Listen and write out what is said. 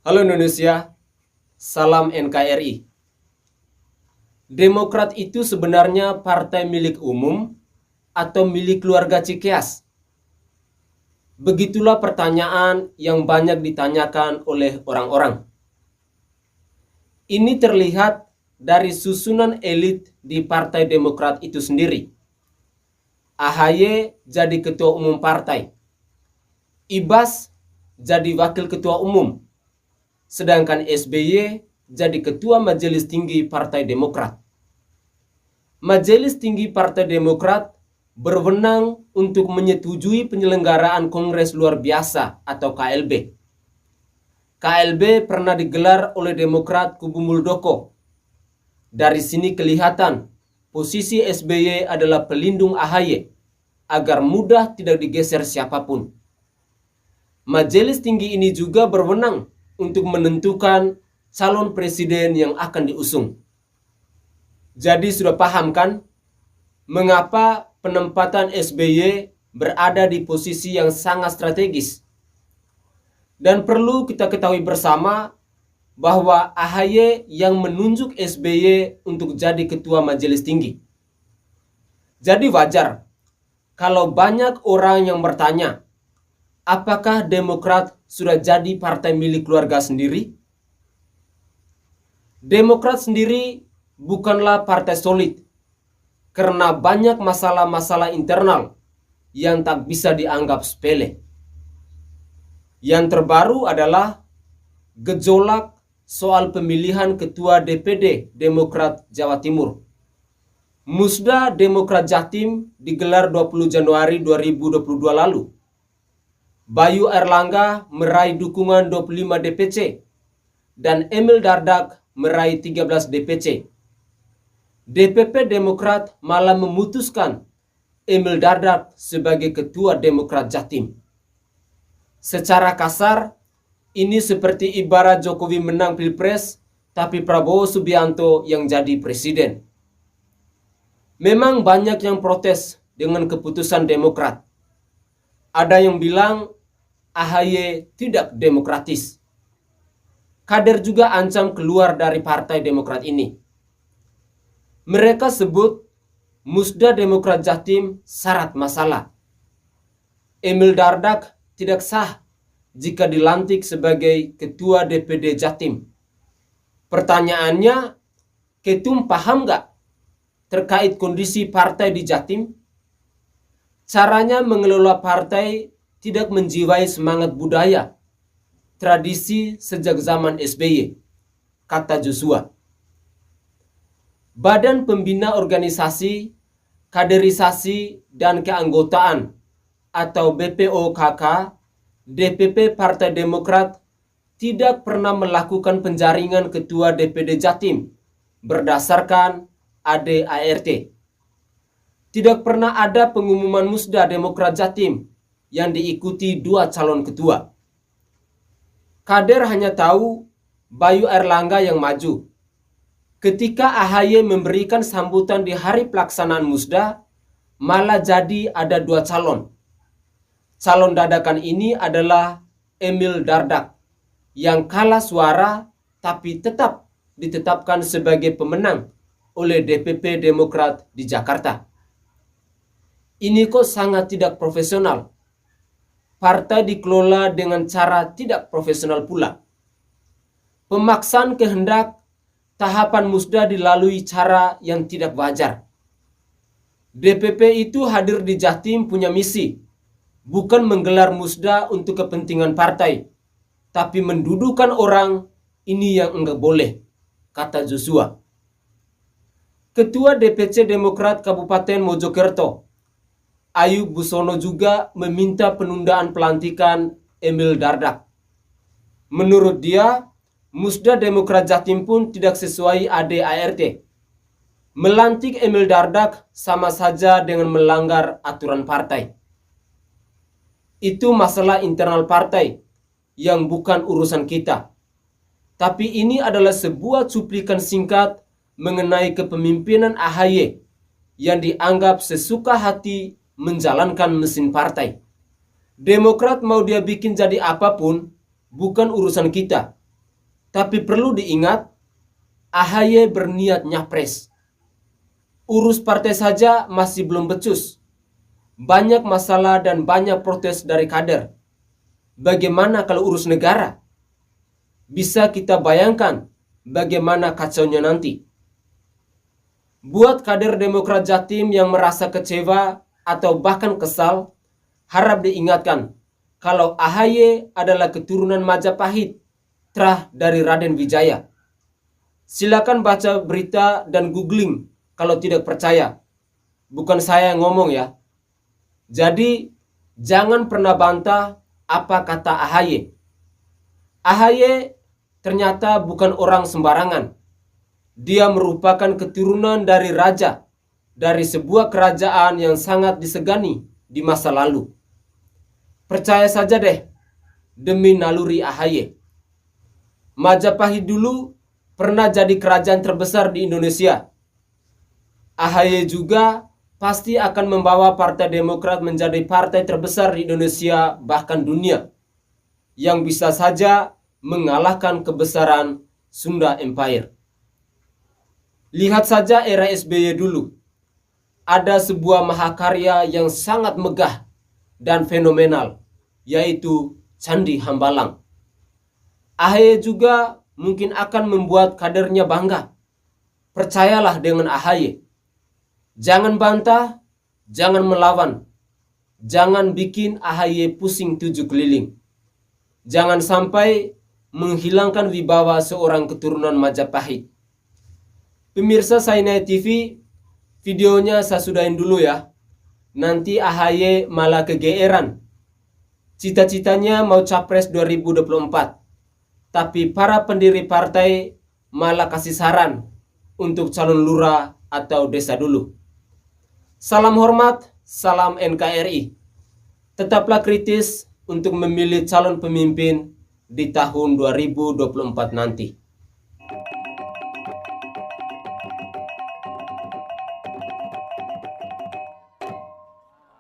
Halo Indonesia, salam NKRI. Demokrat itu sebenarnya partai milik umum atau milik keluarga Cikeas? Begitulah pertanyaan yang banyak ditanyakan oleh orang-orang. Ini terlihat dari susunan elit di Partai Demokrat itu sendiri. AHY jadi ketua umum partai. Ibas jadi wakil ketua umum. Sedangkan SBY jadi ketua Majelis Tinggi Partai Demokrat. Majelis Tinggi Partai Demokrat berwenang untuk menyetujui penyelenggaraan Kongres Luar Biasa atau KLB. KLB pernah digelar oleh Demokrat kubu Muldoko. Dari sini kelihatan posisi SBY adalah pelindung AHY agar mudah tidak digeser siapapun. Majelis tinggi ini juga berwenang untuk menentukan calon presiden yang akan diusung. Jadi sudah paham kan mengapa penempatan SBY berada di posisi yang sangat strategis? Dan perlu kita ketahui bersama bahwa AHY yang menunjuk SBY untuk jadi ketua majelis tinggi. Jadi wajar kalau banyak orang yang bertanya, apakah Demokrat sudah jadi partai milik keluarga sendiri? Demokrat sendiri bukanlah partai solid karena banyak masalah-masalah internal yang tak bisa dianggap sepele. Yang terbaru adalah gejolak soal pemilihan ketua DPD Demokrat Jawa Timur. Musda Demokrat Jatim digelar 20 Januari 2022 lalu. Bayu Erlangga meraih dukungan 25 DPC dan Emil Dardak meraih 13 DPC. DPP Demokrat malah memutuskan Emil Dardak sebagai ketua Demokrat Jatim. Secara kasar, ini seperti ibarat Jokowi menang Pilpres, tapi Prabowo Subianto yang jadi presiden. Memang banyak yang protes dengan keputusan Demokrat. Ada yang bilang AHY tidak demokratis. Kader juga ancam keluar dari Partai Demokrat ini. Mereka sebut Musda Demokrat Jatim syarat masalah. Emil Dardak tidak sah jika dilantik sebagai ketua DPD Jatim. Pertanyaannya, Ketum paham nggak terkait kondisi partai di Jatim? Caranya mengelola partai tidak menjiwai semangat budaya, tradisi sejak zaman SBY, kata Joshua. Badan Pembina Organisasi, Kaderisasi, dan Keanggotaan atau BPOKK, DPP Partai Demokrat tidak pernah melakukan penjaringan ketua DPD Jatim berdasarkan ADART. Tidak pernah ada pengumuman musda Demokrat Jatim yang diikuti 2 calon ketua. Kader hanya tahu Bayu Erlangga yang maju. Ketika AHY memberikan sambutan di hari pelaksanaan musda, malah jadi ada 2 calon. Calon dadakan ini adalah Emil Dardak yang kalah suara tapi tetap ditetapkan sebagai pemenang oleh DPP Demokrat di Jakarta. Ini kok sangat tidak profesional. Partai dikelola dengan cara tidak profesional pula. Pemaksaan kehendak tahapan musda dilalui cara yang tidak wajar. DPP itu hadir di Jatim punya misi, bukan menggelar musda untuk kepentingan partai, tapi mendudukan orang ini yang enggak boleh, kata Joshua. Ketua DPC Demokrat Kabupaten Mojokerto, Ayub Busono juga meminta penundaan pelantikan Emil Dardak. Menurut dia, musda Demokrat Jatim pun tidak sesuai ADART. Melantik Emil Dardak sama saja dengan melanggar aturan partai. Itu masalah internal partai yang bukan urusan kita. Tapi ini adalah sebuah cuplikan singkat mengenai kepemimpinan AHY yang dianggap sesuka hati menjalankan mesin partai. Demokrat mau dia bikin jadi apapun bukan urusan kita. Tapi perlu diingat, AHY berniat nyapres. Urus partai saja masih belum becus. Banyak masalah dan banyak protes dari kader. Bagaimana kalau urus negara? Bisa kita bayangkan bagaimana kacaunya nanti. Buat kader Demokrat Jatim yang merasa kecewa atau bahkan kesal, harap diingatkan kalau AHY adalah keturunan Majapahit, terah dari Raden Wijaya. Silakan baca berita dan googling kalau tidak percaya. Bukan saya yang ngomong ya. Jadi jangan pernah bantah apa kata AHY. AHY ternyata bukan orang sembarangan. Dia merupakan keturunan dari raja dari sebuah kerajaan yang sangat disegani di masa lalu. Percaya saja deh, demi naluri AHY. Majapahit dulu pernah jadi kerajaan terbesar di Indonesia. AHY juga pasti akan membawa Partai Demokrat menjadi partai terbesar di Indonesia bahkan dunia, yang bisa saja mengalahkan kebesaran Sunda Empire. Lihat saja era SBY dulu. Ada sebuah mahakarya yang sangat megah dan fenomenal, yaitu Candi Hambalang. AHY juga mungkin akan membuat kadernya bangga. Percayalah dengan AHY. Jangan bantah, jangan melawan. Jangan bikin AHY pusing tujuh keliling. Jangan sampai menghilangkan wibawa seorang keturunan Majapahit. Pemirsa Sainai TV, videonya saya sudahin dulu ya. Nanti AHY malah kegeeran. Cita-citanya mau capres 2024. Tapi para pendiri partai malah kasih saran untuk calon lurah atau desa dulu. Salam hormat, salam NKRI. Tetaplah kritis untuk memilih calon pemimpin di tahun 2024 nanti.